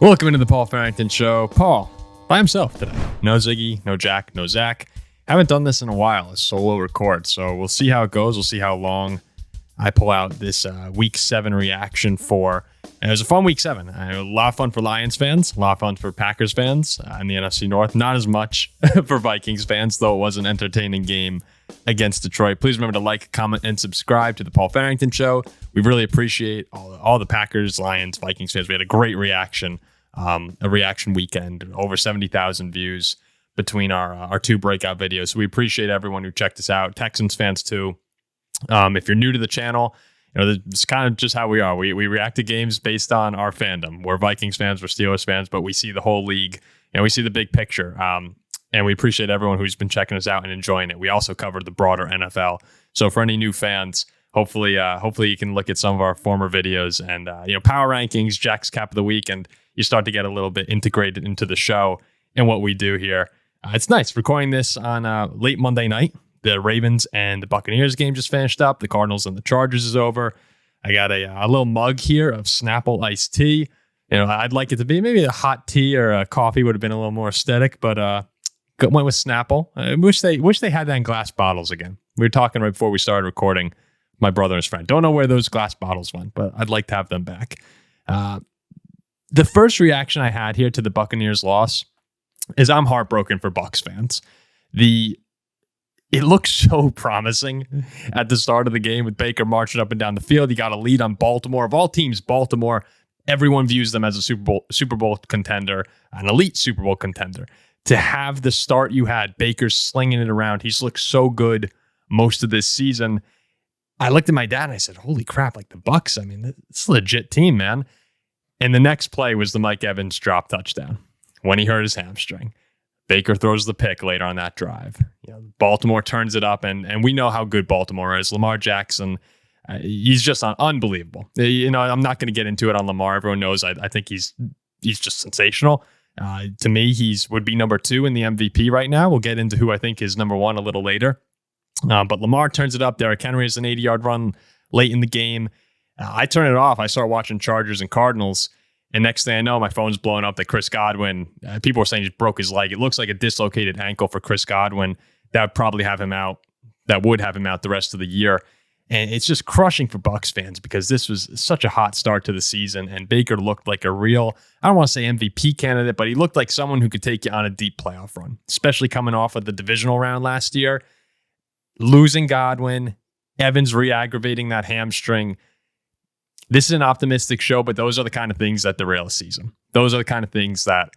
Welcome into the Paul Farrington Show. Paul, by himself today. No Ziggy, no Jack, no Zach. Haven't done this in a while, a solo record, so we'll see how it goes. We'll see how long I pull out this Week 7 reaction for. And it was a fun Week 7. A lot of fun for Lions fans, a lot of fun for Packers fans in the NFC North. Not as much for Vikings fans, though it was an entertaining game against Detroit. Please remember to like, comment, and subscribe to the Paul Farrington Show. We really appreciate all the Packers, Lions, Vikings fans. We had a great reaction, a reaction weekend, over 70,000 views between our two breakout videos. So we appreciate everyone who checked us out. Texans fans too. If you're new to the channel, it's kind of just how we are. We react to games based on our fandom. We're Vikings fans, we're Steelers fans, but we see the whole league. We see the big picture. And we appreciate everyone who's been checking us out and enjoying it. We also covered the broader NFL. So for any new fans, hopefully you can look at some of our former videos and power rankings, Jack's cap of the week, and you start to get a little bit integrated into the show and what we do here. It's nice recording this on late Monday night. The Ravens and the Buccaneers game just finished up. The Cardinals and the Chargers is over. I got a little mug here of Snapple iced tea. I'd like it to be maybe a hot tea or a coffee would have been a little more aesthetic, but went with Snapple. I wish they had that in glass bottles again. We were talking right before we started recording, my brother and his friend. Don't know where those glass bottles went, but I'd like to have them back. The first reaction I had here to the Buccaneers loss is I'm heartbroken for Bucs fans. It looked so promising at the start of the game with Baker marching up and down the field. He got a lead on Baltimore. Of all teams, Baltimore, everyone views them as a Super Bowl contender, an elite Super Bowl contender. To have the start you had, Baker slinging it around, he's looked so good most of this season. I looked at my dad and I said, holy crap, like the Bucs, I mean, it's a legit team, man. And the next play was the Mike Evans drop touchdown when he hurt his hamstring. Baker throws the pick later on that drive. Baltimore turns it up, and we know how good Baltimore is. Lamar Jackson, he's just unbelievable. I'm not going to get into it on Lamar. Everyone knows I think he's just sensational. To me, would be number 2 in the MVP right now. We'll get into who I think is number 1 a little later. But Lamar turns it up. Derrick Henry has an 80-yard run late in the game. I turn it off. I start watching Chargers and Cardinals. And next thing I know, my phone's blowing up that Chris Godwin, people were saying he broke his leg. It looks like a dislocated ankle for Chris Godwin. That would probably have him out. That would have him out the rest of the year. And it's just crushing for Bucs fans because this was such a hot start to the season. And Baker looked like a real, I don't want to say MVP candidate, but he looked like someone who could take you on a deep playoff run, especially coming off of the divisional round last year. Losing Godwin, Evans re-aggravating that hamstring. This is an optimistic show, but those are the kind of things that derail a season. Those are the kind of things that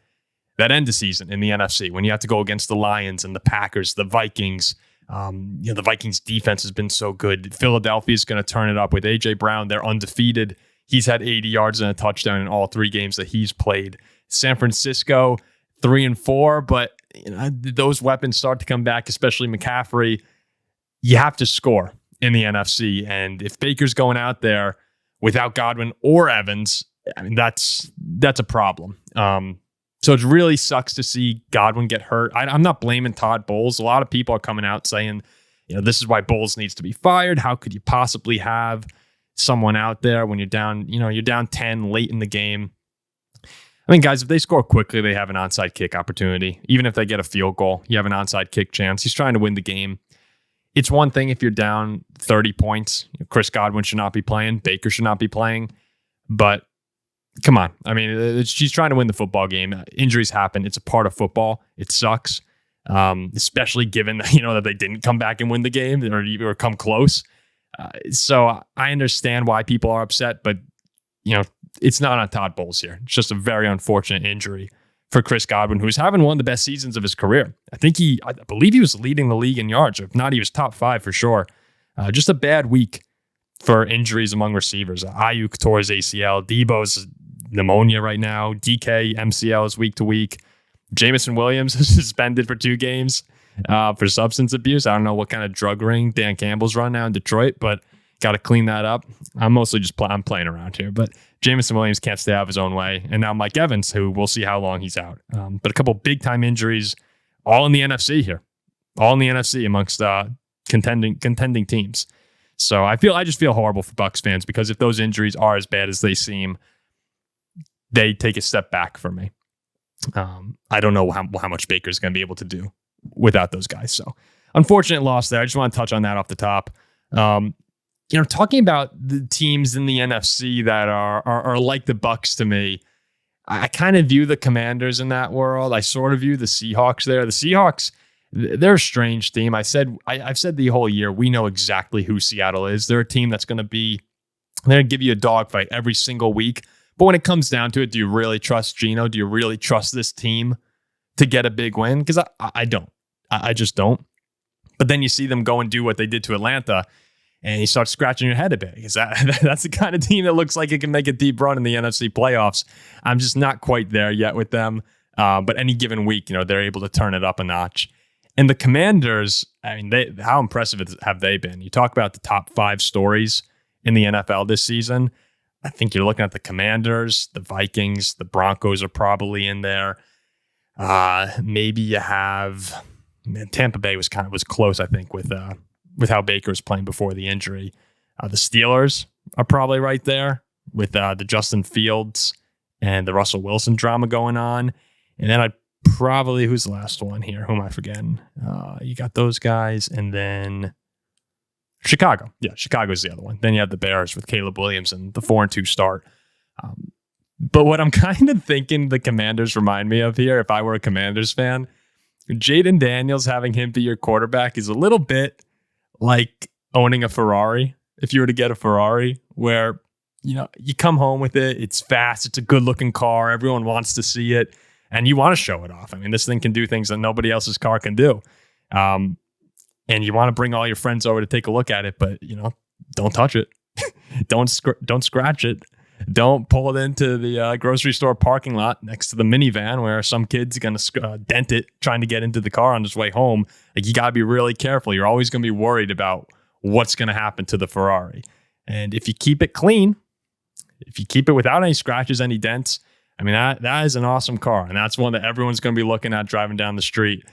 end the season in the NFC when you have to go against the Lions and the Packers, the Vikings. The Vikings defense has been so good. Philadelphia is going to turn it up with A.J. Brown. They're undefeated. He's had 80 yards and a touchdown in all 3 games that he's played. San Francisco, 3-4, but those weapons start to come back, especially McCaffrey. You have to score in the NFC, and if Baker's going out there without Godwin or Evans, I mean, that's a problem. So it really sucks to see Godwin get hurt. I'm not blaming Todd Bowles. A lot of people are coming out saying, this is why Bowles needs to be fired. How could you possibly have someone out there when you're down, you're down 10 late in the game? I mean, guys, if they score quickly, they have an onside kick opportunity. Even if they get a field goal, you have an onside kick chance. He's trying to win the game. It's one thing if you're down 30 points. Chris Godwin should not be playing. Baker should not be playing. But come on. I mean, she's trying to win the football game. Injuries happen. It's a part of football. It sucks, especially given that they didn't come back and win the game or come close. So I understand why people are upset, but it's not on Todd Bowles here. It's just a very unfortunate injury for Chris Godwin, who's having one of the best seasons of his career. I believe he was leading the league in yards. If not, he was top 5 for sure. Just a bad week for injuries among receivers. Ayuk tore his ACL. Debo's pneumonia right now. DK, MCL is week to week. Jameson Williams is suspended for 2 games for substance abuse. I don't know what kind of drug ring Dan Campbell's run now in Detroit, but got to clean that up. I'm mostly just I'm playing around here, but Jameson Williams can't stay out of his own way. And now Mike Evans, who we'll see how long he's out. But a couple big time injuries, all in the NFC here, all in the NFC amongst contending teams. So I just feel horrible for Bucs fans because if those injuries are as bad as they seem, they take a step back for me. I don't know how much Baker's going to be able to do without those guys. So unfortunate loss there. I just want to touch on that off the top. Talking about the teams in the NFC that are like the Bucs to me, I kind of view the Commanders in that world. I sort of view the Seahawks there. The Seahawks, they're a strange team. I've said the whole year, we know exactly who Seattle is. They're a team that's going to give you a dogfight every single week. But when it comes down to it, do you really trust Geno? Do you really trust this team to get a big win? Because I don't. I just don't. But then you see them go and do what they did to Atlanta, and you start scratching your head a bit. Because that's the kind of team that looks like it can make a deep run in the NFC playoffs. I'm just not quite there yet with them. But any given week, they're able to turn it up a notch. And the Commanders, I mean, how impressive have they been? You talk about the top 5 stories in the NFL this season. I think you're looking at the Commanders, the Vikings, the Broncos are probably in there. Maybe you have Tampa Bay was close, I think, with how Baker was playing before the injury. The Steelers are probably right there with the Justin Fields and the Russell Wilson drama going on. And then I'd probably, who's the last one here? Who am I forgetting? You got those guys, and then Chicago. Yeah, Chicago's the other one. Then you have the Bears with Caleb Williams and the 4-2 start. But what I'm kind of thinking the Commanders remind me of here, if I were a Commanders fan, Jayden Daniels, having him be your quarterback is a little bit like owning a Ferrari. If you were to get a Ferrari, where you come home with it, it's fast, it's a good-looking car, everyone wants to see it, and you want to show it off. I mean, this thing can do things that nobody else's car can do. And you want to bring all your friends over to take a look at it, but don't touch it. don't scratch it. Don't pull it into the grocery store parking lot next to the minivan where some kid's going to dent it trying to get into the car on his way home. Like, you got to be really careful. You're always going to be worried about what's going to happen to the Ferrari. And if you keep it clean, if you keep it without any scratches, any dents, I mean, that is an awesome car. And that's one that everyone's going to be looking at driving down the street.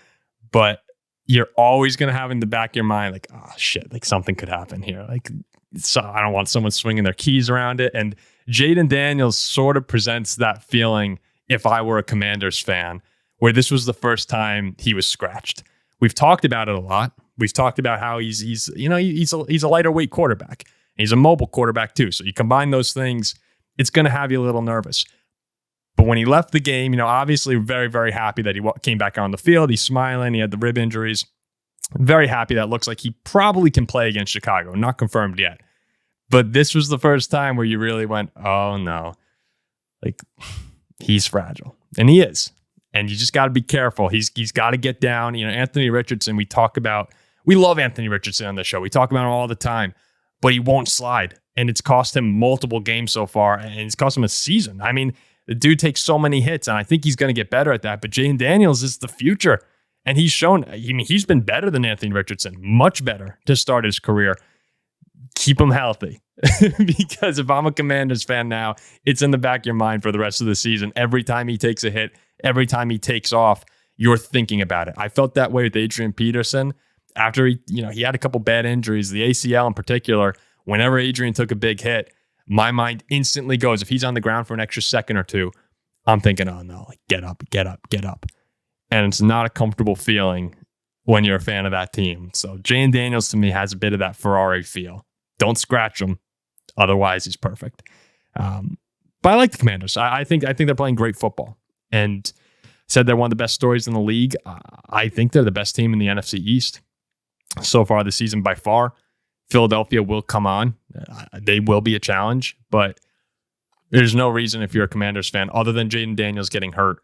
But you're always going to have in the back of your mind, like, oh, shit, like something could happen here. Like, so I don't want someone swinging their keys around it. And Jayden Daniels sort of presents that feeling if I were a Commanders fan, where this was the first time he was scratched. We've talked about it a lot. We've talked about how he's a lighter weight quarterback. He's a mobile quarterback too. So you combine those things, it's going to have you a little nervous. But when he left the game, obviously very, very happy that he came back on the field. He's smiling. He had the rib injuries. Very happy that it looks like he probably can play against Chicago. Not confirmed yet. But this was the first time where you really went, oh no, like, he's fragile. And he is. And you just got to be careful. He's got to get down. Anthony Richardson, we love Anthony Richardson on the show. We talk about him all the time, but he won't slide. And it's cost him multiple games so far. And it's cost him a season. I mean, the dude takes so many hits, and I think he's going to get better at that. But Jayden Daniels is the future. And he's shown, he's been better than Anthony Richardson, much better to start his career. Keep him healthy. Because if I'm a Commanders fan now, it's in the back of your mind for the rest of the season. Every time he takes a hit, every time he takes off, you're thinking about it. I felt that way with Adrian Peterson after he had a couple bad injuries, the ACL in particular. Whenever Adrian took a big hit, my mind instantly goes, if he's on the ground for an extra second or two, I'm thinking, oh no, like, get up. And it's not a comfortable feeling when you're a fan of that team. So Jayden Daniels to me has a bit of that Ferrari feel. Don't scratch him. Otherwise, he's perfect. But I like the Commanders. I think they're playing great football. And said they're one of the best stories in the league. I think they're the best team in the NFC East so far this season by far. Philadelphia will come on. They will be a challenge, but there's no reason if you're a Commanders fan, other than Jayden Daniels getting hurt,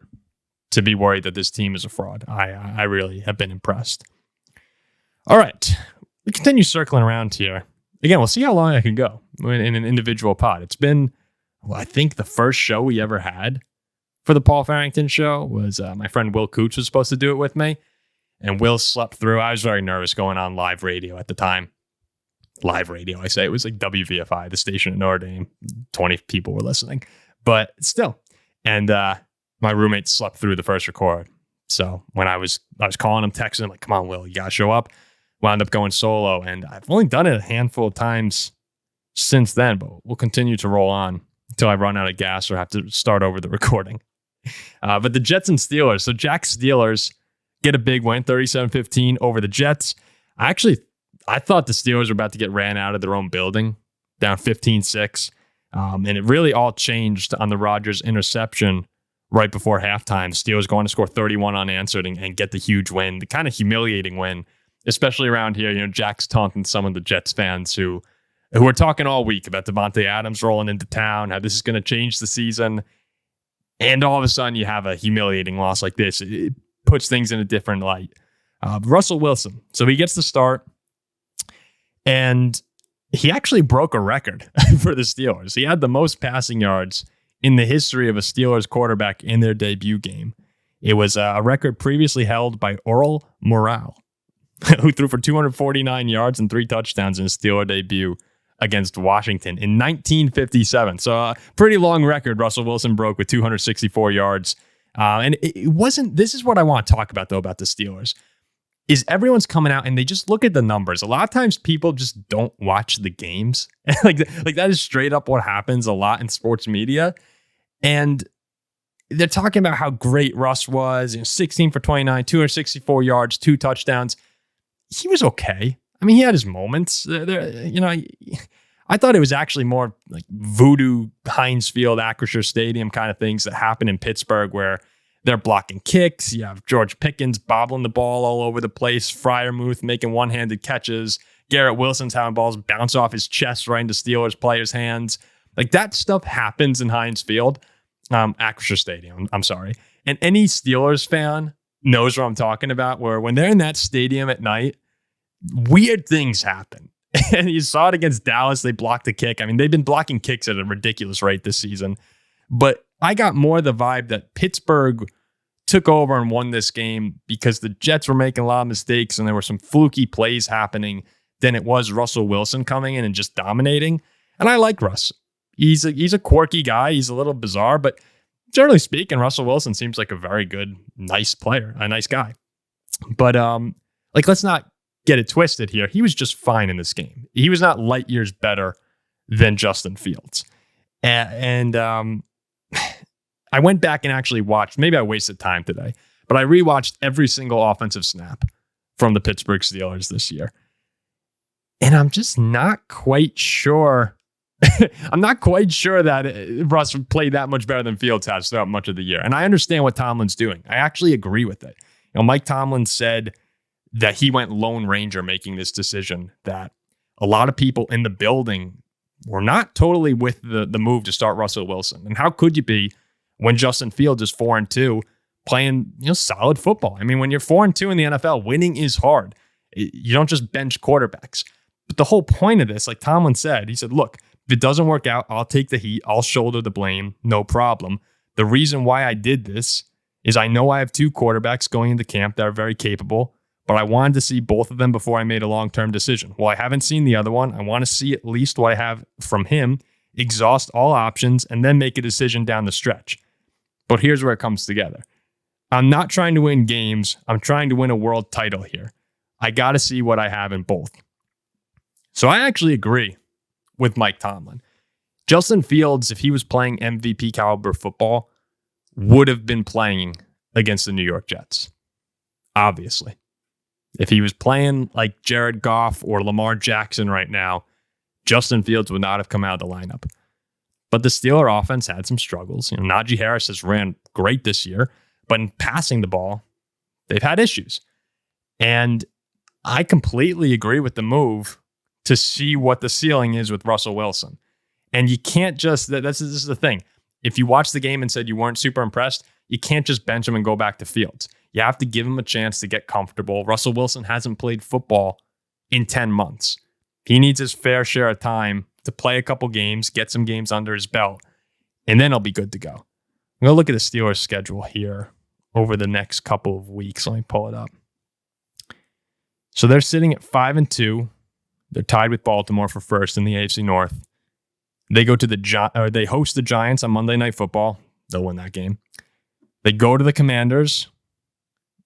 to be worried that this team is a fraud. I really have been impressed. All right. We continue circling around here. Again, we'll see how long I can go in an individual pod. It's been, I think the first show we ever had for the Paul Farrington show was my friend Will Cooch was supposed to do it with me, and Will slept through. I was very nervous going on live radio at the time. Live radio, I say. It was like WVFI, the station in Notre Dame. 20 people were listening, but still. And my roommate slept through the first record. So when I was calling him, texting him, like, come on, Will, you got to show up. Wound up going solo. And I've only done it a handful of times since then, but we'll continue to roll on till I run out of gas or have to start over the recording. But the Jets and Steelers. So Jack's Steelers get a big win, 37-15 over the Jets. I thought the Steelers were about to get ran out of their own building, down 15-6. And it really all changed on the Rodgers interception right before halftime. The Steelers going to score 31 unanswered and get the huge win, the kind of humiliating win, especially around here. You know, Jack's taunting some of the Jets fans who are talking all week about Devontae Adams rolling into town, how this is going to change the season. And all of a sudden you have a humiliating loss like this. It puts things in a different light. Russell Wilson. So he gets the start, and he actually broke a record for the Steelers. He had the most passing yards in the history of a Steelers quarterback in their debut game. It was a record previously held by Earl Morrall, who threw for 249 yards and 3 touchdowns in his Steeler debut against Washington in 1957. So a pretty long record Russell Wilson broke with 264 yards. And it wasn't, this is what I want to talk about though, about the Steelers, is everyone's coming out and they just look at the numbers. A lot of times people just don't watch the games. like that is straight up what happens a lot in sports media. And they're talking about how great Russ was, 16 for 29, 264 yards, 2 touchdowns. He was okay. I mean, he had his moments. I thought it was actually more like voodoo Heinz Field, Acrisure Stadium kind of things that happen in Pittsburgh where they're blocking kicks. You have George Pickens bobbling the ball all over the place, Freiermuth making one-handed catches, Garrett Wilson's having balls bounce off his chest right into Steelers players' hands. Like that stuff happens in Heinz Field, Acrisure Stadium, I'm sorry. And any Steelers fan knows what I'm talking about, where when they're in that stadium at night, weird things happen. And you saw it against Dallas. They blocked a kick. I mean, they've been blocking kicks at a ridiculous rate this season. But I got more the vibe that Pittsburgh took over and won this game because the Jets were making a lot of mistakes and there were some fluky plays happening than it was Russell Wilson coming in and just dominating. And I like Russ. He's a quirky guy. He's a little bizarre, but generally speaking, Russell Wilson seems like a very good, nice player, a nice guy. But let's not get it twisted here. He was just fine in this game. He was not light years better than Justin Fields. And I went back and actually watched, maybe I wasted time today, but I rewatched every single offensive snap from the Pittsburgh Steelers this year. And I'm just not quite sure. I'm not quite sure that Russ played that much better than Fields has throughout much of the year. And I understand what Tomlin's doing. I actually agree with it. Mike Tomlin said that he went Lone Ranger making this decision, that a lot of people in the building were not totally with the move to start Russell Wilson. And how could you be when Justin Fields is 4-2 playing solid football? I mean, when you're 4-2 in the NFL, winning is hard. You don't just bench quarterbacks. But the whole point of this, like Tomlin said, he said, look, if it doesn't work out, I'll take the heat. I'll shoulder the blame. No problem. The reason why I did this is I know I have 2 quarterbacks going into camp that are very capable, but I wanted to see both of them before I made a long-term decision. Well, I haven't seen the other one. I want to see at least what I have from him, exhaust all options, and then make a decision down the stretch. But here's where it comes together. I'm not trying to win games. I'm trying to win a world title here. I got to see what I have in both. So I actually agree with Mike Tomlin. Justin Fields, if he was playing MVP caliber football, would have been playing against the New York Jets. Obviously. If he was playing like Jared Goff or Lamar Jackson right now, Justin Fields would not have come out of the lineup. But the Steeler offense had some struggles. Najee Harris has ran great this year, but in passing the ball, they've had issues. And I completely agree with the move to see what the ceiling is with Russell Wilson. And you can't just, this is the thing. If you watched the game and said you weren't super impressed, you can't just bench him and go back to Fields. You have to give him a chance to get comfortable. Russell Wilson hasn't played football in 10 months. He needs his fair share of time to play a couple games, get some games under his belt, and then he'll be good to go. I'm going to look at the Steelers' schedule here over the next couple of weeks. Let me pull it up. So they're sitting at 5-2. They're tied with Baltimore for first in the AFC North. They go to they host the Giants on Monday Night Football. They'll win that game. They go to the Commanders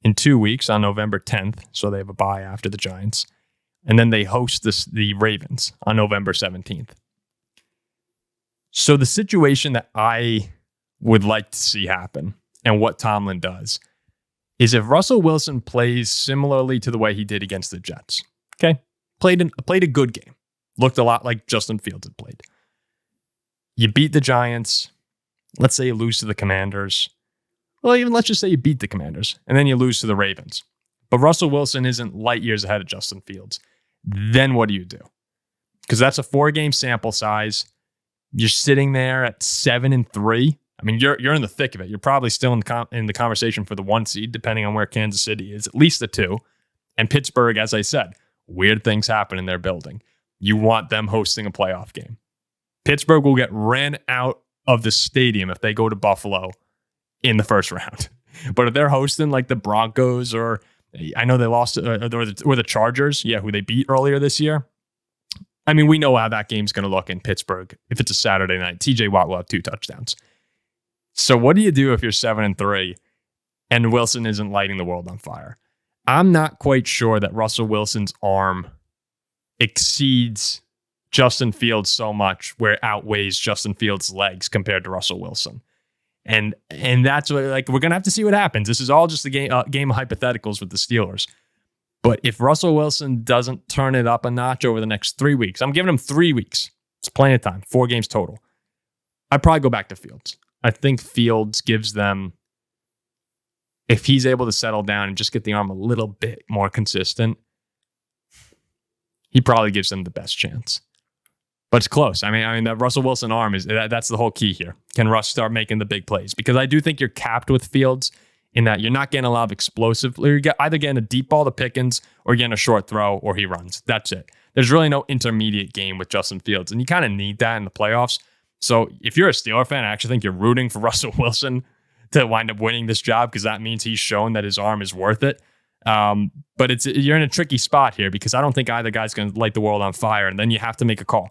in 2 weeks on November 10th, so they have a bye after the Giants. And then they host the Ravens on November 17th. So the situation that I would like to see happen and what Tomlin does is if Russell Wilson plays similarly to the way he did against the Jets, okay? Played a good game. Looked a lot like Justin Fields had played. You beat the Giants. Let's say you lose to the Commanders. Well, even let's just say you beat the Commanders and then you lose to the Ravens. But Russell Wilson isn't light years ahead of Justin Fields. Then what do you do? Because that's a 4-game sample size. You're sitting there at 7-3. I mean, you're in the thick of it. You're probably still in the conversation for the 1 seed, depending on where Kansas City is, at least the 2. And Pittsburgh, as I said, weird things happen in their building. You want them hosting a playoff game. Pittsburgh will get ran out of the stadium if they go to Buffalo in the first round. But if they're hosting like the Broncos or I know they lost or the Chargers, who they beat earlier this year. I mean, we know how that game's going to look in Pittsburgh. If it's a Saturday night, TJ Watt will have 2 touchdowns. So what do you do if you're 7-3 and Wilson isn't lighting the world on fire? I'm not quite sure that Russell Wilson's arm exceeds Justin Fields so much where it outweighs Justin Fields' legs compared to Russell Wilson. And that's what, like, we're going to have to see what happens. This is all just a game of hypotheticals with the Steelers. But if Russell Wilson doesn't turn it up a notch over the next 3 weeks, I'm giving him 3 weeks. It's plenty of time, 4 games total. I'd probably go back to Fields. I think Fields gives them, if he's able to settle down and just get the arm a little bit more consistent, he probably gives them the best chance. But it's close. I mean that Russell Wilson arm that's the whole key here. Can Russ start making the big plays? Because I do think you're capped with Fields in that you're not getting a lot of explosive. You're either getting a deep ball to Pickens or getting a short throw or he runs. That's it. There's really no intermediate game with Justin Fields, and you kind of need that in the playoffs. So if you're a Steeler fan, I actually think you're rooting for Russell Wilson to wind up winning this job because that means he's shown that his arm is worth it. But you're in a tricky spot here because I don't think either guy's going to light the world on fire, and then you have to make a call.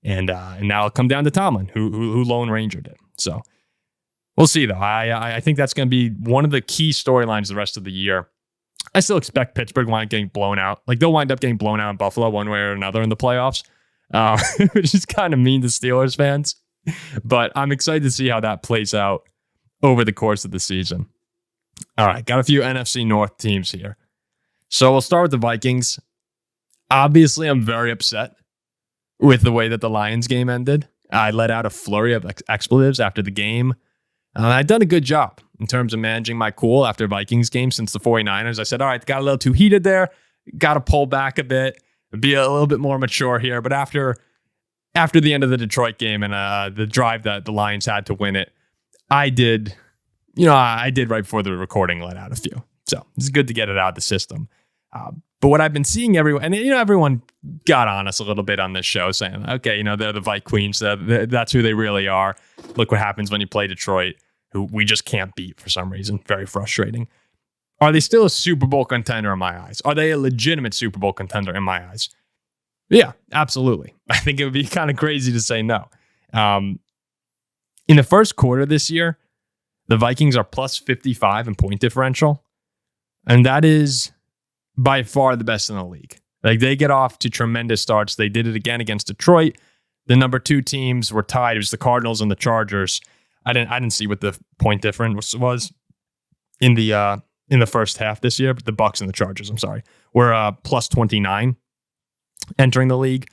And now it'll come down to Tomlin, who Lone Rangered it. So we'll see, though. I think that's going to be one of the key storylines the rest of the year. I still expect Pittsburgh to wind up getting blown out. Like, they'll wind up getting blown out in Buffalo one way or another in the playoffs, which is kind of mean to Steelers fans. But I'm excited to see how that plays out over the course of the season. All right, got a few NFC North teams here. So we'll start with the Vikings. Obviously, I'm very upset with the way that the Lions game ended. I let out a flurry of expletives after the game. I'd done a good job in terms of managing my cool after Vikings game since the 49ers. I said, all right, got a little too heated there. Got to pull back a bit, be a little bit more mature here. But after the end of the Detroit game and the drive that the Lions had to win it, I did right before the recording, let out a few. So it's good to get it out of the system. But what I've been seeing everyone got on us a little bit on this show saying, okay, they're the Vike Queens. That's who they really are. Look what happens when you play Detroit, who we just can't beat for some reason. Very frustrating. Are they still a Super Bowl contender in my eyes? Are they a legitimate Super Bowl contender in my eyes? Yeah, absolutely. I think it would be kind of crazy to say no. In the first quarter this year, the Vikings are plus 55 in point differential. And that is by far the best in the league. Like, they get off to tremendous starts. They did it again against Detroit. The number 2 teams were tied. It was the Cardinals and the Chargers. I didn't see what the point difference was in the first half this year, but the Bucs and the Chargers, were plus 29 entering the league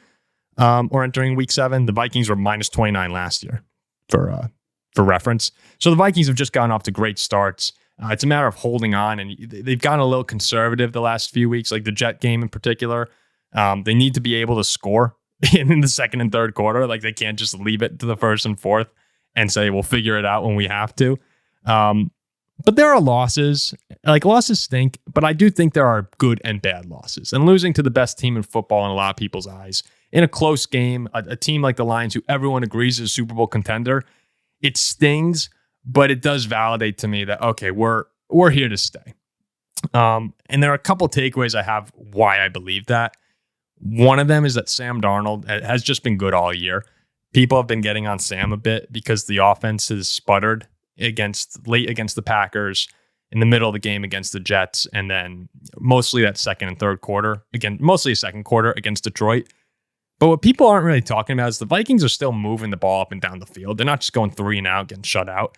or entering week 7. The Vikings were minus 29 last year for reference. So the Vikings have just gotten off to great starts. It's a matter of holding on, and they've gotten a little conservative the last few weeks, like the Jet game in particular. They need to be able to score in the second and third quarter. Like, they can't just leave it to the first and fourth and say, we'll figure it out when we have to. But there are losses. Like, losses stink, but I do think there are good and bad losses. And losing to the best team in football in a lot of people's eyes, in a close game, a team like the Lions, who everyone agrees is a Super Bowl contender, it stings. But it does validate to me that, okay, we're here to stay. And there are a couple takeaways I have why I believe that. One of them is that Sam Darnold has just been good all year. People have been getting on Sam a bit because the offense has sputtered late against the Packers, in the middle of the game against the Jets, and then mostly that second and third quarter. Again, mostly second quarter against Detroit. But what people aren't really talking about is the Vikings are still moving the ball up and down the field. They're not just going 3 and out, getting shut out.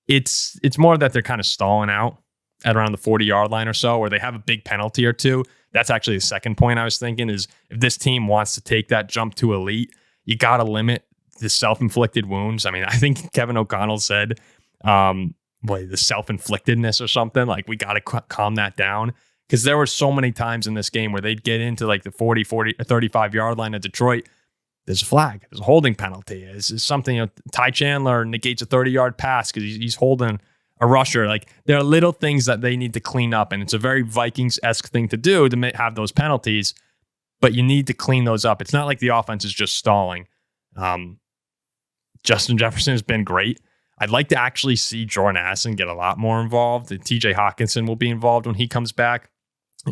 It's more that they're kind of stalling out at around the 40-yard line or so, or they have a big penalty or two. That's actually the second point I was thinking is if this team wants to take that jump to elite, you got to limit the self-inflicted wounds. I mean, I think Kevin O'Connell said the self-inflictedness or something. Like, we got to calm that down because there were so many times in this game where they'd get into like the 40, 35-yard line of Detroit. There's a flag. There's a holding penalty. It's something, Ty Chandler negates a 30-yard pass because he's holding a rusher. Like, there are little things that they need to clean up, and it's a very Vikings-esque thing to do to have those penalties, but you need to clean those up. It's not like the offense is just stalling. Justin Jefferson has been great. I'd like to actually see Jordan Addison get a lot more involved, and TJ Hawkinson will be involved when he comes back.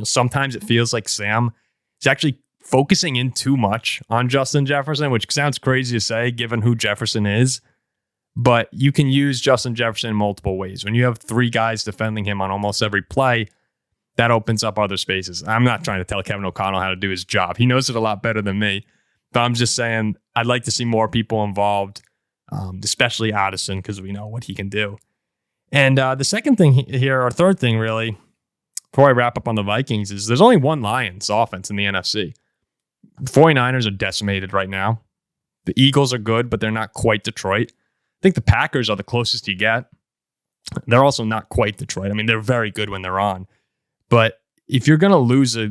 Sometimes it feels like Sam is actually focusing in too much on Justin Jefferson, which sounds crazy to say given who Jefferson is. But you can use Justin Jefferson in multiple ways. When you have 3 guys defending him on almost every play, that opens up other spaces. I'm not trying to tell Kevin O'Connell how to do his job. He knows it a lot better than me. But I'm just saying I'd like to see more people involved, especially Addison, because we know what he can do. And the second thing here, or third thing really, before I wrap up on the Vikings, is there's only one Lions offense in the NFC. The 49ers are decimated right now. The Eagles are good, but they're not quite Detroit. I think the Packers are the closest you get. They're also not quite Detroit. I mean, they're very good when they're on. But if you're going to lose a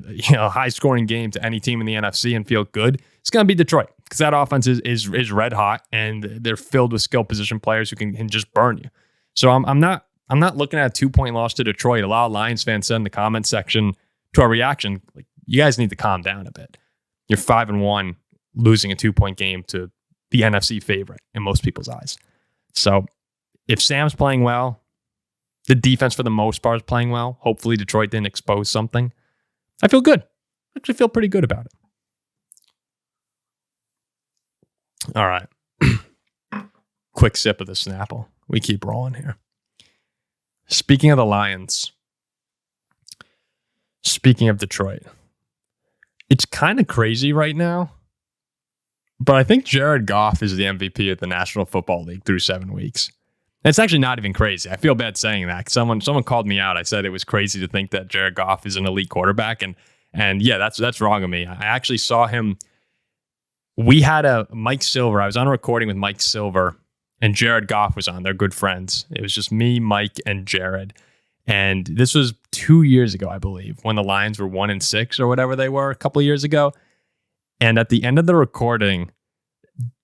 high-scoring game to any team in the NFC and feel good, it's going to be Detroit because that offense is red hot and they're filled with skill position players who can just burn you. So I'm not looking at a 2-point loss to Detroit. A lot of Lions fans said in the comments section to our reaction, like, you guys need to calm down a bit. You're 5-1, losing a 2-point game to the NFC favorite in most people's eyes. So if Sam's playing well, the defense for the most part is playing well. Hopefully Detroit didn't expose something. I feel good. I actually feel pretty good about it. All right. Quick sip of the Snapple. We keep rolling here. Speaking of the Lions, speaking of Detroit, it's kind of crazy right now, but I think Jared Goff is the MVP of the National Football League through 7 weeks. It's actually not even crazy. I feel bad saying that. Someone called me out. I said it was crazy to think that Jared Goff is an elite quarterback, and yeah, that's wrong of me. I actually saw him. We had a Mike Silver. I was on a recording with Mike Silver, and Jared Goff was on. They're good friends. It was just me, Mike, and Jared. And this was 2 years ago, I believe, when the Lions were 1-6 or whatever they were a couple of years ago. And at the end of the recording,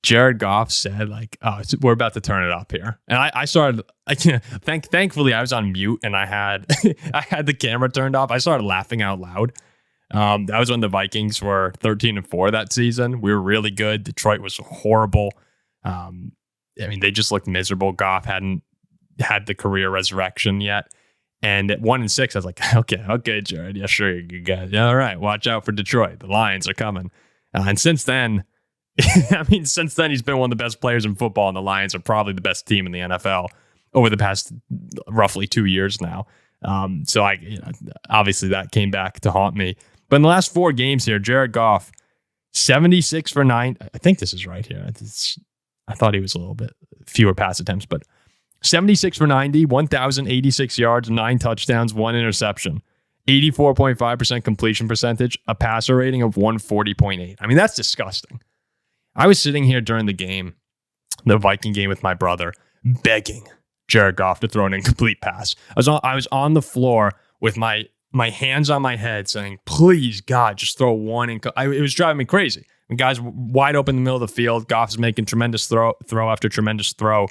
Jared Goff said, like, "Oh, we're about to turn it up here." And I started, thankfully, I was on mute and I had I had the camera turned off. I started laughing out loud. That was when the Vikings were 13-4 that season. We were really good. Detroit was horrible. I mean, they just looked miserable. Goff hadn't had the career resurrection yet. And at 1-6, I was like, okay, Jared. Yeah, sure, you guys. Yeah, all right, watch out for Detroit. The Lions are coming. And since then, he's been one of the best players in football, and the Lions are probably the best team in the NFL over the past roughly 2 years now. So obviously that came back to haunt me. But in the last 4 games here, Jared Goff, 76 for 9. I think this is right here. I thought he was a little bit fewer pass attempts, but 76 for 90, 1,086 yards, 9 touchdowns, 1 interception, 84.5% completion percentage, a passer rating of 140.8. I mean, that's disgusting. I was sitting here during the game, the Viking game with my brother, begging Jared Goff to throw an incomplete pass. I was on the floor with my hands on my head saying, please, God, just throw one. It was driving me crazy. The guy's wide open in the middle of the field. Goff's making tremendous throw after tremendous throw.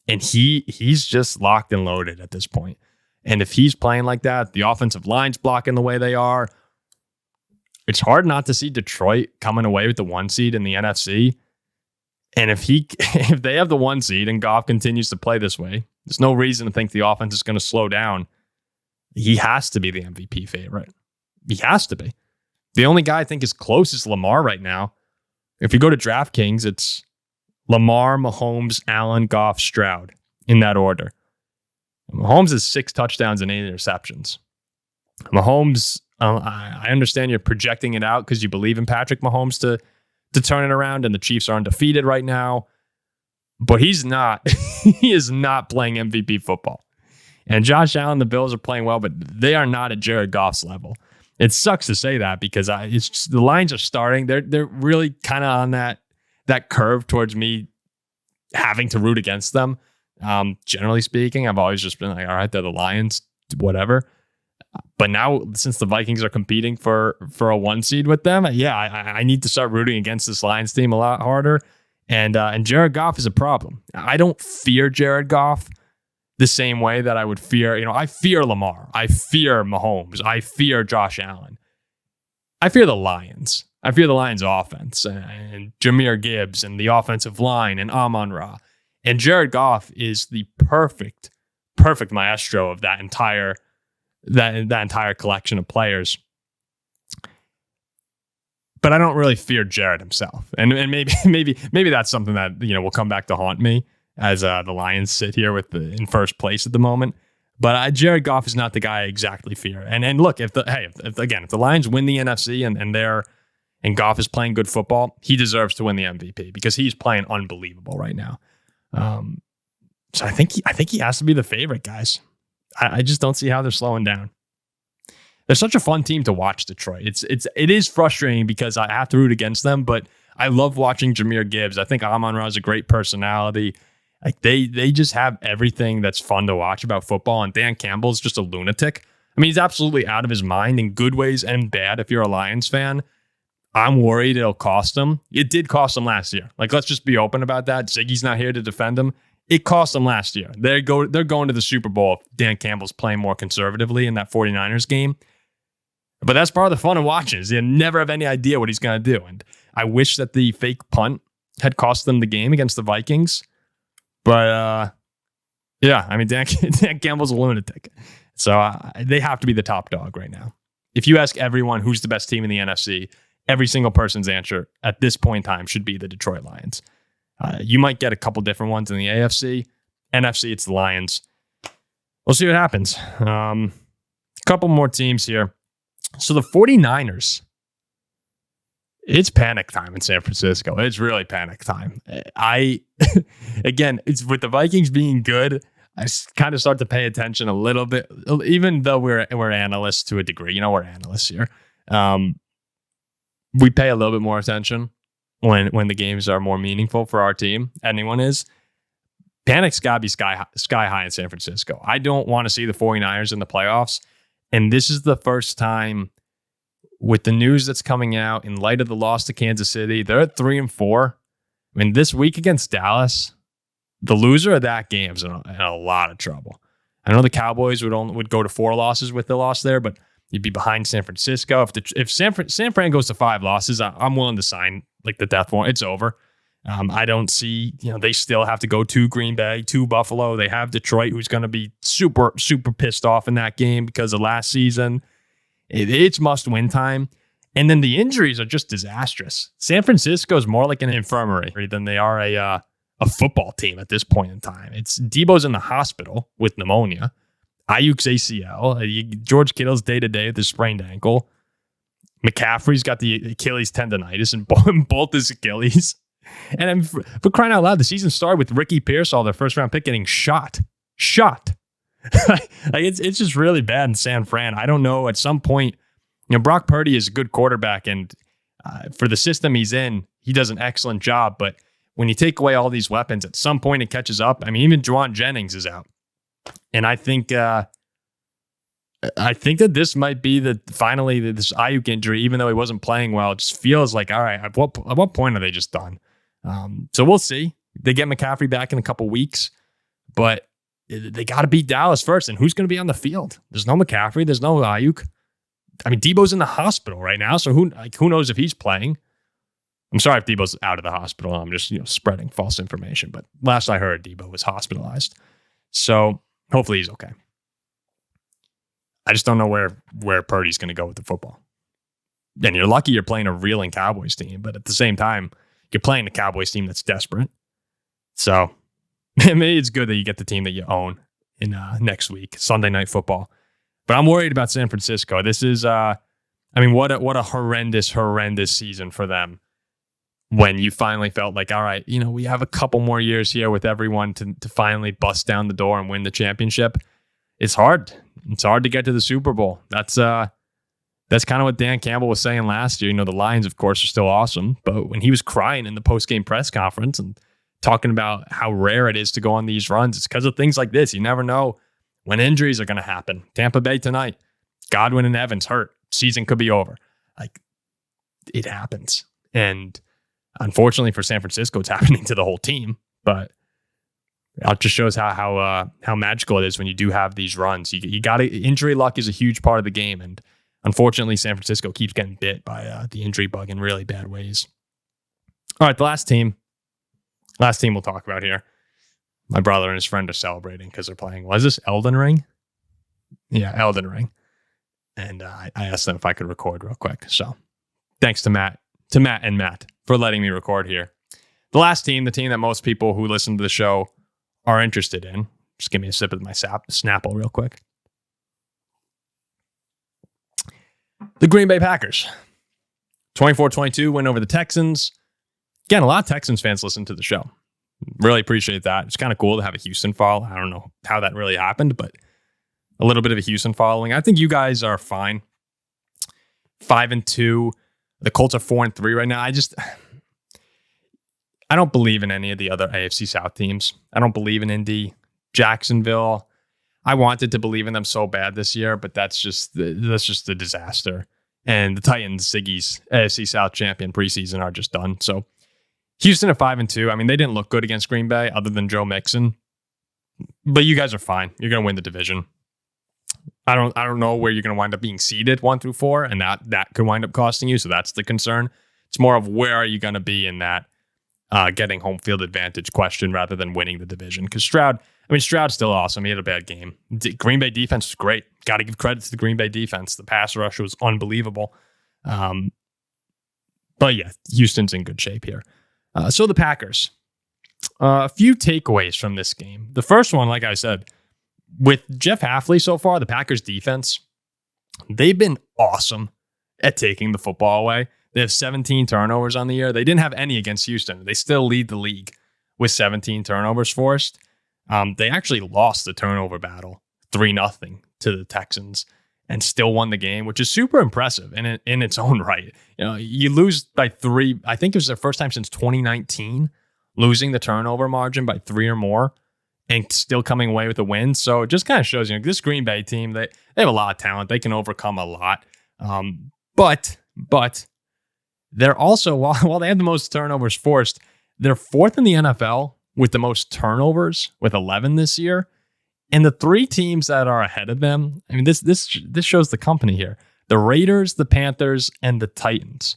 And he's just locked and loaded at this point. And if he's playing like that, the offensive line's blocking the way they are, it's hard not to see Detroit coming away with the 1 seed in the NFC. And if they have the 1 seed and Goff continues to play this way, there's no reason to think the offense is going to slow down. He has to be the MVP favorite. He has to be. The only guy I think is close is Lamar right now. If you go to DraftKings, it's Lamar, Mahomes, Allen, Goff, Stroud in that order. Mahomes has 6 touchdowns and 8 interceptions. Mahomes, I understand you're projecting it out because you believe in Patrick Mahomes to turn it around, and the Chiefs are undefeated right now. But he's not. He is not playing MVP football. And Josh Allen, the Bills are playing well, but they are not at Jared Goff's level. It sucks to say that because it's just, the lines are starting. They're really kind of on that curve towards me having to root against them. Generally speaking, I've always just been like, all right, they're the Lions, whatever. But now, since the Vikings are competing for a 1 seed with them, I need to start rooting against this Lions team a lot harder. And Jared Goff is a problem. I don't fear Jared Goff the same way that I would fear, I fear Lamar. I fear Mahomes. I fear Josh Allen. I fear the Lions. I fear the Lions offense and Jahmyr Gibbs and the offensive line and Amon-Ra. And Jared Goff is the perfect maestro of that entire collection of players. But I don't really fear Jared himself. And maybe that's something that, will come back to haunt me as the Lions sit here in first place at the moment. But Jared Goff is not the guy I exactly fear. And look, if the Lions win the NFC and Goff is playing good football, he deserves to win the MVP because he's playing unbelievable right now. So I think he has to be the favorite, guys. I just don't see how they're slowing down. They're such a fun team to watch, Detroit. It is frustrating because I have to root against them, but I love watching Jahmyr Gibbs. I think Amon-Ra is a great personality. Like they just have everything that's fun to watch about football, and Dan Campbell's just a lunatic. I mean, he's absolutely out of his mind in good ways and bad. If you're a Lions fan, I'm worried it'll cost him. It did cost him last year. Like, let's just be open about that. Ziggy's not here to defend him. It cost them last year. They're going to the Super Bowl if Dan Campbell's playing more conservatively in that 49ers game. But that's part of the fun of watching is you never have any idea what he's going to do. And I wish that the fake punt had cost them the game against the Vikings. But, Dan Campbell's a lunatic. So they have to be the top dog right now. If you ask everyone who's the best team in the NFC, every single person's answer at this point in time should be the Detroit Lions. You might get a couple different ones in the AFC. NFC, it's the Lions. We'll see what happens. A couple more teams here. So the 49ers, it's panic time in San Francisco. It's really panic time. Again, it's with the Vikings being good, I kind of start to pay attention a little bit, even though we're analysts to a degree. We're analysts here. We pay a little bit more attention when the games are more meaningful for our team. Anyone is. Panic's got to be sky high in San Francisco. I don't want to see the 49ers in the playoffs. And this is the first time with the news that's coming out in light of the loss to Kansas City. They're at 3-4. I mean, this week against Dallas, the loser of that game is in a lot of trouble. I know the Cowboys would go to 4 losses with the loss there, but you'd be behind San Francisco. If San Fran goes to 5 losses, I'm willing to sign like the death warrant. It's over. I don't see, they still have to go to Green Bay, to Buffalo. They have Detroit, who's going to be super, super pissed off in that game because of last season. It's must-win time. And then the injuries are just disastrous. San Francisco is more like an infirmary than they are a football team at this point in time. It's Debo's in the hospital with pneumonia. Ayuk's ACL. George Kittle's day-to-day with his sprained ankle. McCaffrey's got the Achilles tendonitis in both his Achilles. And for crying out loud, the season started with Ricky Pearsall, their first-round pick, getting shot. It's just really bad in San Fran. I don't know. At some point, Brock Purdy is a good quarterback, and for the system he's in, he does an excellent job. But when you take away all these weapons, at some point it catches up. I mean, even Juwan Jennings is out, and I think that this might be finally this Ayuk injury, even though he wasn't playing well, it just feels like, all right, at what point are they just done? So we'll see. They get McCaffrey back in a couple weeks, but they got to beat Dallas first. And who's going to be on the field? There's no McCaffrey. There's no Ayuk. I mean, Debo's in the hospital right now, so who knows if he's playing? I'm sorry if Debo's out of the hospital. I'm just spreading false information, but last I heard, Debo was hospitalized. So hopefully he's okay. I just don't know where Purdy's going to go with the football. And you're lucky you're playing a reeling Cowboys team, but at the same time, you're playing a Cowboys team that's desperate. So maybe it's good that you get the team that you own in next week, Sunday Night Football. But I'm worried about San Francisco. This is I mean, what a horrendous season for them when you finally felt like, all right, we have a couple more years here with everyone to finally bust down the door and win the championship. It's hard. It's hard to get to the Super Bowl. That's kind of what Dan Campbell was saying last year. The Lions, of course, are still awesome, but when he was crying in the post-game press conference and talking about how rare it is to go on these runs, it's because of things like this. You never know when injuries are going to happen. Tampa Bay tonight, Godwin and Evans hurt. Season could be over. Like, it happens. And unfortunately for San Francisco, it's happening to the whole team, but it just shows how magical it is when you do have these runs. You got to, injury luck is a huge part of the game, and unfortunately, San Francisco keeps getting bit by the injury bug in really bad ways. All right, the last team we'll talk about here. My brother and his friend are celebrating because they're playing. Was this Elden Ring? Yeah, Elden Ring. And I asked them if I could record real quick. So thanks to Matt and Matt for letting me record here. The last team, the team that most people who listen to the show are interested in. Just give me a sip of my Snapple real quick. The Green Bay Packers. 24-22 win over the Texans. Again, a lot of Texans fans listen to the show. Really appreciate that. It's kind of cool to have a Houston follow. I don't know how that really happened, but a little bit of a Houston following. I think you guys are fine. 5-2. The Colts are 4-3 right now. I don't believe in any of the other AFC South teams. I don't believe in Indy, Jacksonville. I wanted to believe in them so bad this year, but that's just a disaster. And the Titans, Ziggy's AFC South champion preseason, are just done. So Houston at 5-2. I mean, they didn't look good against Green Bay other than Joe Mixon. But you guys are fine. You're going to win the division. I don't know where you're going to wind up being seeded 1 through 4, and that could wind up costing you. So that's the concern. It's more of where are you going to be in that getting home field advantage question rather than winning the division. Because Stroud's still awesome. He had a bad game. Green Bay defense was great. Got to give credit to the Green Bay defense. The pass rush was unbelievable. But yeah, Houston's in good shape here. So the Packers. A few takeaways from this game. The first one, like I said, with Jeff Hafley so far, the Packers defense, they've been awesome at taking the football away. They have 17 turnovers on the year. They didn't have any against Houston. They still lead the league with 17 turnovers forced. They actually lost the turnover battle 3-0 to the Texans and still won the game, which is super impressive in its own right. You lose by 3. I think it was their first time since 2019 losing the turnover margin by 3 or more and still coming away with a win. So it just kind of shows, this Green Bay team, they have a lot of talent. They can overcome a lot. But they're also, while they have the most turnovers forced, they're 4th in the NFL with the most turnovers with 11 this year. And the 3 teams that are ahead of them, I mean, this shows the company here. The Raiders, the Panthers, and the Titans.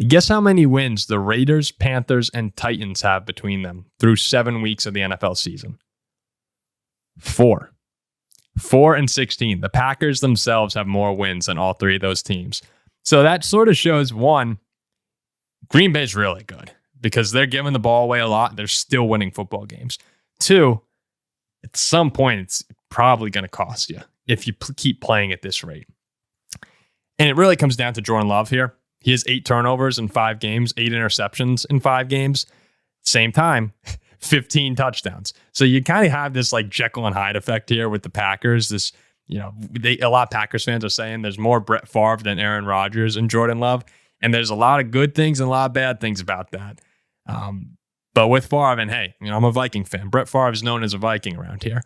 Guess how many wins the Raiders, Panthers, and Titans have between them through 7 weeks of the NFL season? 4. 4-16. The Packers themselves have more wins than all 3 of those teams. So that sort of shows, one, Green Bay's really good because they're giving the ball away a lot. They're still winning football games. 2, at some point, it's probably going to cost you if you keep playing at this rate. And it really comes down to Jordan Love here. He has 8 turnovers in 5 games, 8 interceptions in 5 games. Same time, 15 touchdowns. So you kind of have this like Jekyll and Hyde effect here with the Packers. This, a lot of Packers fans are saying there's more Brett Favre than Aaron Rodgers and Jordan Love. And there's a lot of good things and a lot of bad things about that. But with Favre, and hey, I'm a Viking fan. Brett Favre is known as a Viking around here.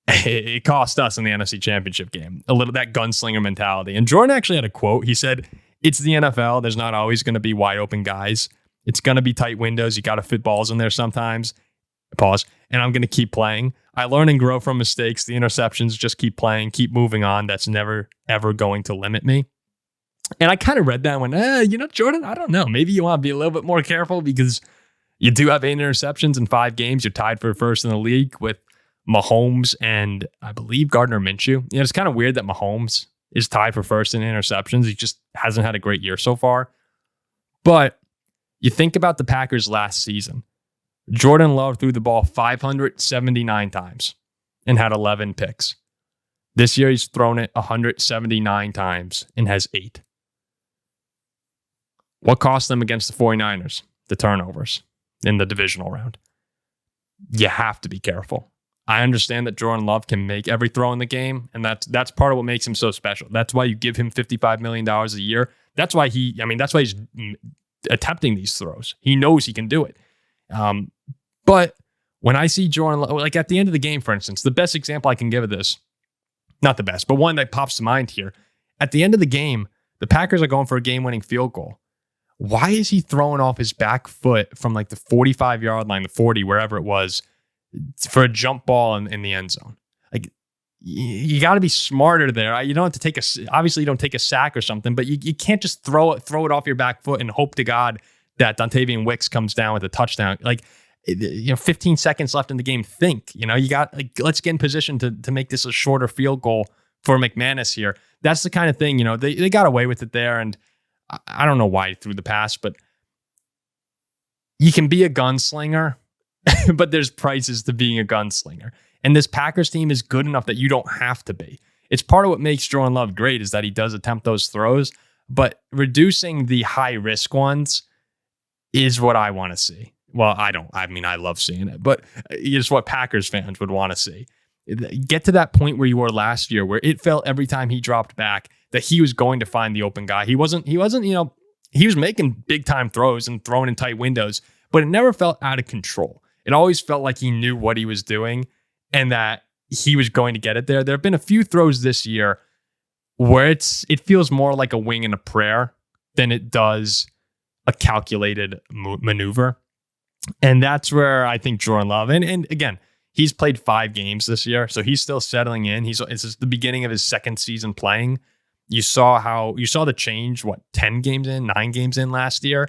It cost us in the NFC Championship game. A little that gunslinger mentality. And Jordan actually had a quote. He said, "It's the NFL. There's not always going to be wide open guys. It's going to be tight windows. You got to fit balls in there sometimes." Pause. And I'm going to keep playing. I learn and grow from mistakes. The interceptions, just keep playing, keep moving on. That's never, ever going to limit me. And I kind of read that and went, Jordan, I don't know. Maybe you want to be a little bit more careful because you do have 8 interceptions in 5 games. You're tied for first in the league with Mahomes and I believe Gardner Minshew. It's kind of weird that Mahomes is tied for first in interceptions. He just hasn't had a great year so far. But you think about the Packers last season. Jordan Love threw the ball 579 times and had 11 picks. This year, he's thrown it 179 times and has 8. What cost them against the 49ers? The turnovers in the divisional round. You have to be careful. I understand that Jordan Love can make every throw in the game, and that's part of what makes him so special. That's why you give him $55 million a year. That's why he's attempting these throws. He knows he can do it. But when I see Jordan Love, like at the end of the game, for instance, the best example I can give of this, not the best, but one that pops to mind here. At the end of the game, the Packers are going for a game-winning field goal. Why is he throwing off his back foot from like the 45-yard line, the 40, wherever it was, for a jump ball in the end zone? Like, you got to be smarter there. You don't have to obviously you don't take a sack or something, but you can't just throw it off your back foot and hope to God that Dontavian Wicks comes down with a touchdown. Like, 15 seconds left in the game. Let's get in position to make this a shorter field goal for McManus here. That's the kind of thing, they got away with it there. And I don't know why he threw the pass, but you can be a gunslinger, but there's prices to being a gunslinger. And this Packers team is good enough that you don't have to be. It's part of what makes Jordan Love great is that he does attempt those throws, but reducing the high risk ones is what I want to see. Well, I love seeing it, but it's what Packers fans would want to see. Get to that point where you were last year, where it felt every time he dropped back that he was going to find the open guy. He was making big time throws and throwing in tight windows, but it never felt out of control. It always felt like he knew what he was doing and that he was going to get it there. There have been a few throws this year where it feels more like a wing and a prayer than it does a calculated maneuver. And that's where I think Jordan Love, and again, he's played 5 games this year, so he's still settling in. It's the beginning of his second season playing. You saw the change, 9 games in last year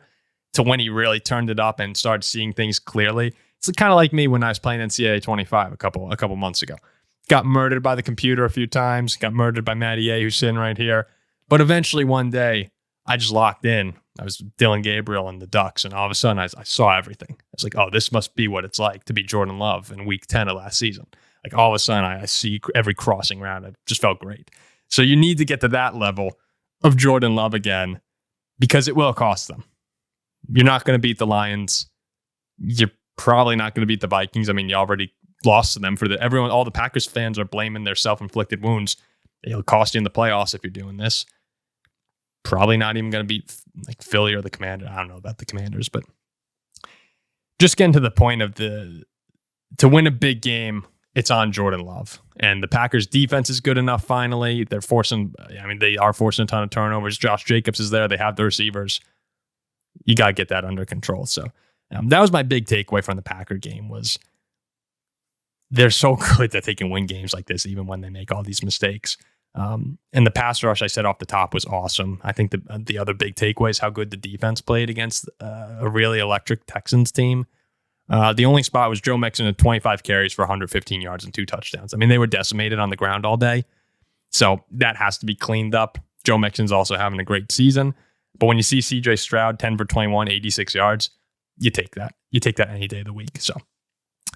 to when he really turned it up and started seeing things clearly. It's kind of like me when I was playing NCAA 25 a couple months ago. Got murdered by the computer a few times, got murdered by Matty A, who's sitting right here. But eventually one day, I just locked in. I was Dylan Gabriel and the Ducks, and all of a sudden I saw everything. I was like, oh, this must be what it's like to be Jordan Love in week 10 of last season. Like all of a sudden I see every crossing route. It just felt great. So you need to get to that level of Jordan Love again because it will cost them. You're not going to beat the Lions. You're probably not going to beat the Vikings. I mean, you already lost to them all the Packers fans are blaming their self-inflicted wounds. It'll cost you in the playoffs if you're doing this. Probably not even going to beat like Philly or the Commanders. I don't know about the Commanders, but just getting to the point of to win a big game, it's on Jordan Love. And the Packers defense is good enough finally. They are forcing a ton of turnovers. Josh Jacobs is there. They have the receivers. You got to get that under control. So that was my big takeaway from the Packer game was they're so good that they can win games like this even when they make all these mistakes. And the pass rush, I said off the top, was awesome. I think the other big takeaway is how good the defense played against a really electric Texans team. The only spot was Joe Mixon at 25 carries for 115 yards and 2 touchdowns. I mean, they were decimated on the ground all day. So that has to be cleaned up. Joe Mixon's also having a great season. But when you see CJ Stroud, 10 for 21, 86 yards, you take that. You take that any day of the week. So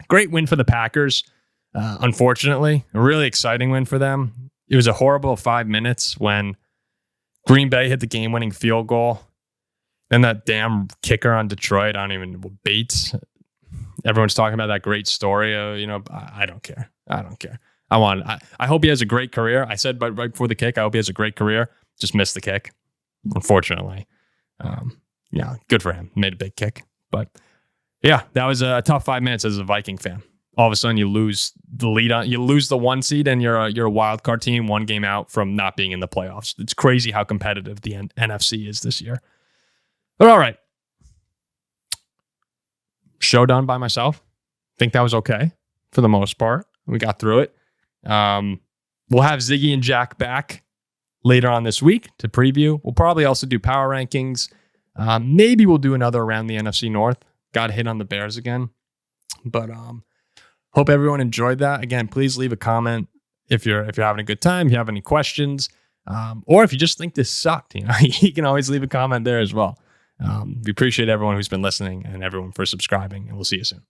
great win for the Packers. Unfortunately, a really exciting win for them. It was a horrible 5 minutes when Green Bay hit the game-winning field goal. Then that damn kicker on Detroit, Bates. Everyone's talking about that great story. I don't care. I hope he has a great career. I said right before the kick, I hope he has a great career. Just missed the kick, unfortunately. Good for him. Made a big kick. But yeah, that was a tough 5 minutes as a Viking fan. All of a sudden, you lose the lead you lose the 1 seed, and you're a wild card team 1 game out from not being in the playoffs. It's crazy how competitive the NFC is this year. But all right, show done by myself. Think that was okay for the most part. We got through it. We'll have Ziggy and Jack back later on this week to preview. We'll probably also do power rankings. Maybe we'll do another around the NFC North. Got hit on the Bears again, but hope everyone enjoyed that. Again, please leave a comment if you're having a good time, if you have any questions, or if you just think this sucked. You can always leave a comment there as well. We appreciate everyone who's been listening and everyone for subscribing, and we'll see you soon.